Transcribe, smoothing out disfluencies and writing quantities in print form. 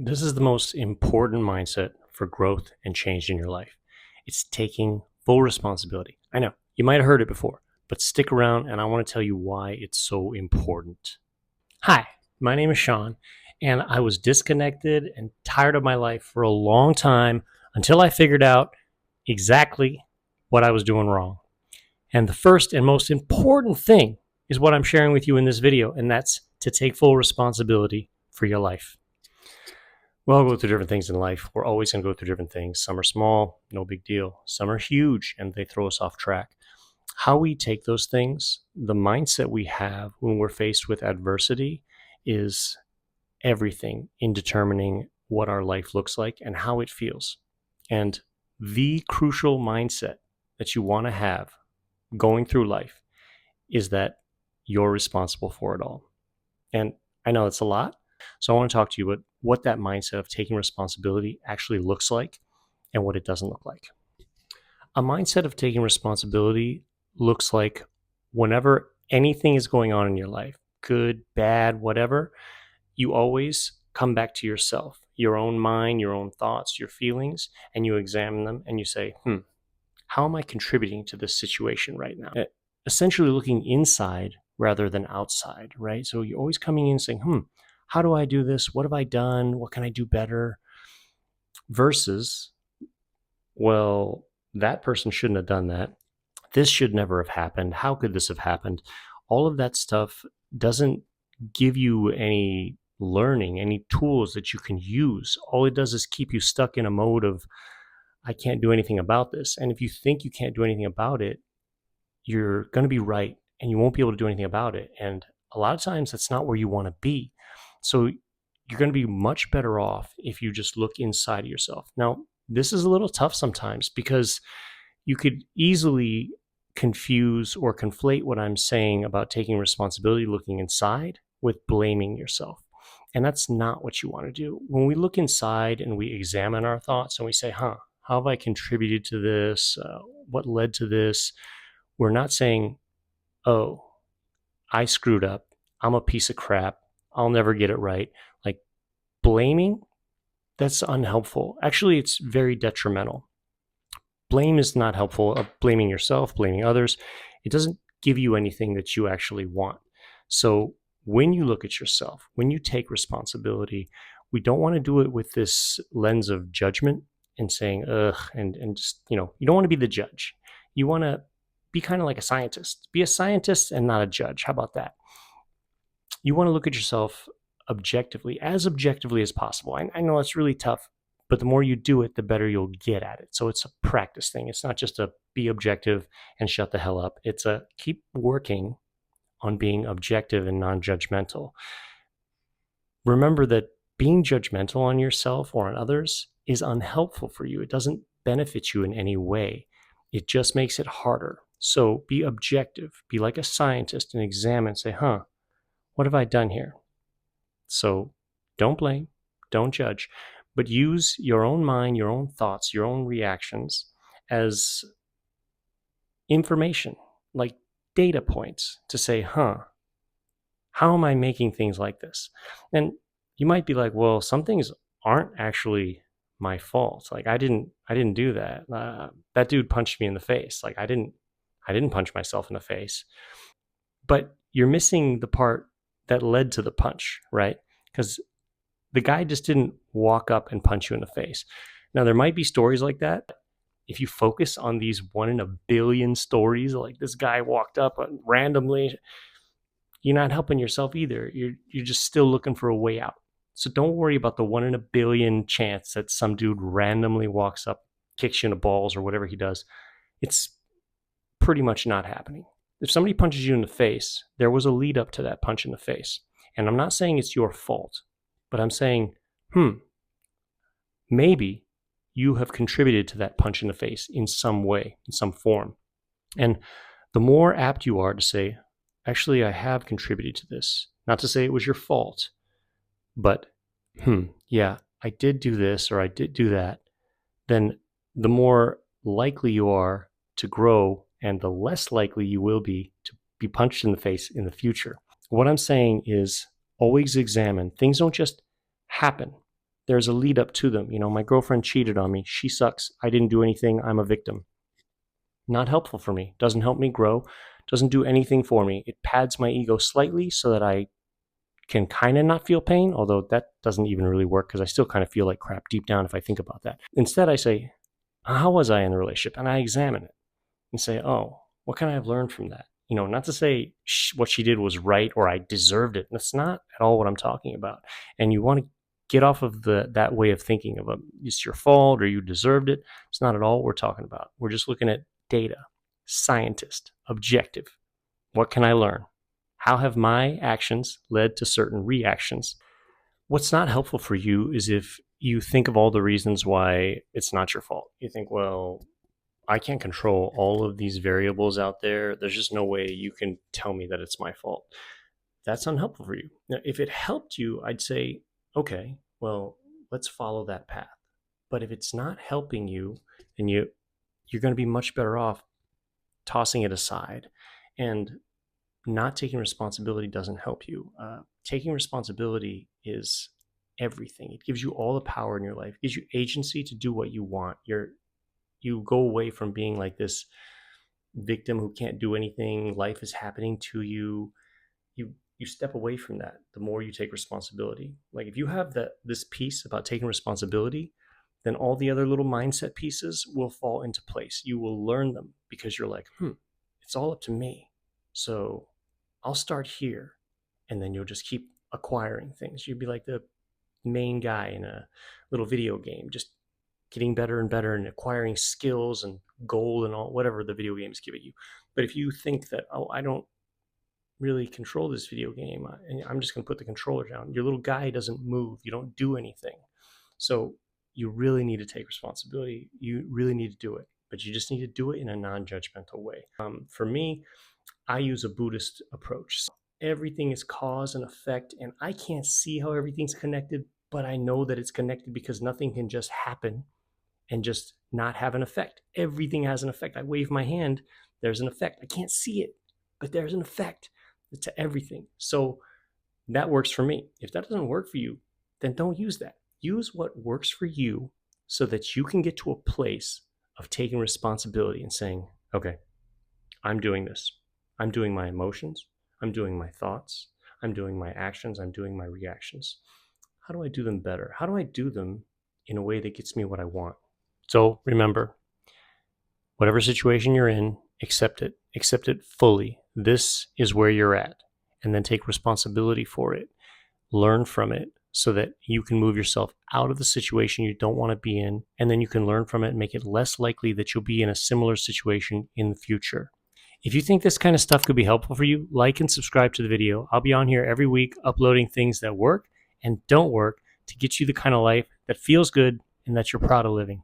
This is the most important mindset for growth and change in your life. It's taking full responsibility. I know you might have heard it before, but stick around and I want to tell you why it's so important. Hi, my name is Sean, and I was disconnected and tired of my life for a long time until I figured out exactly what I was doing wrong. And the first and most important thing is what I'm sharing with you in this video, and that's to take full responsibility for your life. We all go through different things in life. We're always going to go through different things. Some are small, no big deal. Some are huge, and they throw us off track. How we take those things, the mindset we have when we're faced with adversity, is everything in determining what our life looks like and how it feels. And the crucial mindset that you want to have going through life is that you're responsible for it all. And I know it's a lot. So I want to talk to you about what that mindset of taking responsibility actually looks like and what it doesn't look like. A mindset of taking responsibility looks like whenever anything is going on in your life, good, bad, whatever, you always come back to yourself, your own mind, your own thoughts, your feelings, and you examine them and you say, how am I contributing to this situation right now? Essentially looking inside rather than outside, right? So you're always coming in saying, how do I do this? What have I done? What can I do better? Versus, well, that person shouldn't have done that. This should never have happened. How could this have happened? All of that stuff doesn't give you any learning, any tools that you can use. All it does is keep you stuck in a mode of, I can't do anything about this. And if you think you can't do anything about it, you're going to be right and you won't be able to do anything about it. And a lot of times that's not where you want to be. So you're going to be much better off if you just look inside of yourself. Now, this is a little tough sometimes because you could easily confuse or conflate what I'm saying about taking responsibility, looking inside, with blaming yourself. And that's not what you want to do. When we look inside and we examine our thoughts and we say, how have I contributed to this? What led to this? We're not saying, oh, I screwed up. I'm a piece of crap. I'll never get it right. Like blaming, that's unhelpful. Actually, it's very detrimental. Blame is not helpful. Blaming yourself, blaming others, it doesn't give you anything that you actually want. So when you look at yourself, when you take responsibility, we don't want to do it with this lens of judgment and saying, ugh, and just, you don't want to be the judge. You want to be kind of like a scientist. Be a scientist and not a judge. How about that? You want to look at yourself objectively as possible. I know it's really tough, but the more you do it, the better you'll get at it. So it's a practice thing. It's not just a be objective and shut the hell up. It's a keep working on being objective and non-judgmental. Remember that being judgmental on yourself or on others is unhelpful for you. It doesn't benefit you in any way. It just makes it harder. So be objective. Be like a scientist and examine, say, what have I done here? So don't blame, don't judge, but use your own mind, your own thoughts, your own reactions as information, like data points to say, how am I making things like this? And you might be like, well, some things aren't actually my fault. Like I didn't do that. That dude punched me in the face. Like I didn't punch myself in the face. But you're missing the part that led to the punch, right? Because the guy just didn't walk up and punch you in the face. Now, there might be stories like that. If you focus on these 1 in a billion stories, like this guy walked up randomly, you're not helping yourself either. You're just still looking for a way out. So don't worry about the 1 in a billion chance that some dude randomly walks up, kicks you in the balls or whatever he does. It's pretty much not happening. If somebody punches you in the face, there was a lead up to that punch in the face. And I'm not saying it's your fault, but I'm saying, maybe you have contributed to that punch in the face in some way, in some form. And the more apt you are to say, actually, I have contributed to this. Not to say it was your fault, but, yeah, I did do this or I did do that. Then the more likely you are to grow and the less likely you will be to be punched in the face in the future. What I'm saying is always examine. Things don't just happen. there's a lead up to them. My girlfriend cheated on me. She sucks. I didn't do anything. I'm a victim. Not helpful for me. Doesn't help me grow. Doesn't do anything for me. It pads my ego slightly so that I can kind of not feel pain, although that doesn't even really work because I still kind of feel like crap deep down if I think about that. Instead, I say, how was I in the relationship? And I examine it and say, oh, what can I have learned from that? Not to say what she did was right or I deserved it. That's not at all what I'm talking about. And you want to get off of that way of thinking of it's your fault or you deserved it. It's not at all what we're talking about. We're just looking at data, scientist, objective. What can I learn? How have my actions led to certain reactions? What's not helpful for you is if you think of all the reasons why it's not your fault. You think, well, I can't control all of these variables out there. There's just no way you can tell me that it's my fault. That's unhelpful for you. Now, if it helped you, I'd say, okay, well, let's follow that path. But if it's not helping you, then you're going to be much better off tossing it aside. And not taking responsibility doesn't help you. Taking responsibility is everything. It gives you all the power in your life. It gives you agency to do what you want. You go away from being like this victim who can't do anything. Life is happening to you. You step away from that the more you take responsibility. Like if you have this piece about taking responsibility, then all the other little mindset pieces will fall into place. You will learn them because you're like, it's all up to me. So I'll start here, and then you'll just keep acquiring things. You'd be like the main guy in a little video game, just getting better and better and acquiring skills and gold and all whatever the video games give you. But if you think that, oh, I don't really control this video game, and I'm just going to put the controller down, your little guy doesn't move. You don't do anything. So you really need to take responsibility. You really need to do it, but you just need to do it in a non-judgmental way. For me, I use a Buddhist approach. Everything is cause and effect, and I can't see how everything's connected, but I know that it's connected because nothing can just happen and just not have an effect. Everything has an effect. I wave my hand, there's an effect. I can't see it, but there's an effect to everything. So that works for me. If that doesn't work for you, then don't use that. Use what works for you so that you can get to a place of taking responsibility and saying, okay, I'm doing this. I'm doing my emotions. I'm doing my thoughts. I'm doing my actions. I'm doing my reactions. How do I do them better? How do I do them in a way that gets me what I want? So remember, whatever situation you're in, accept it. Accept it fully. This is where you're at. And then take responsibility for it. Learn from it so that you can move yourself out of the situation you don't want to be in. And then you can learn from it and make it less likely that you'll be in a similar situation in the future. If you think this kind of stuff could be helpful for you, like and subscribe to the video. I'll be on here every week uploading things that work and don't work to get you the kind of life that feels good and that you're proud of living.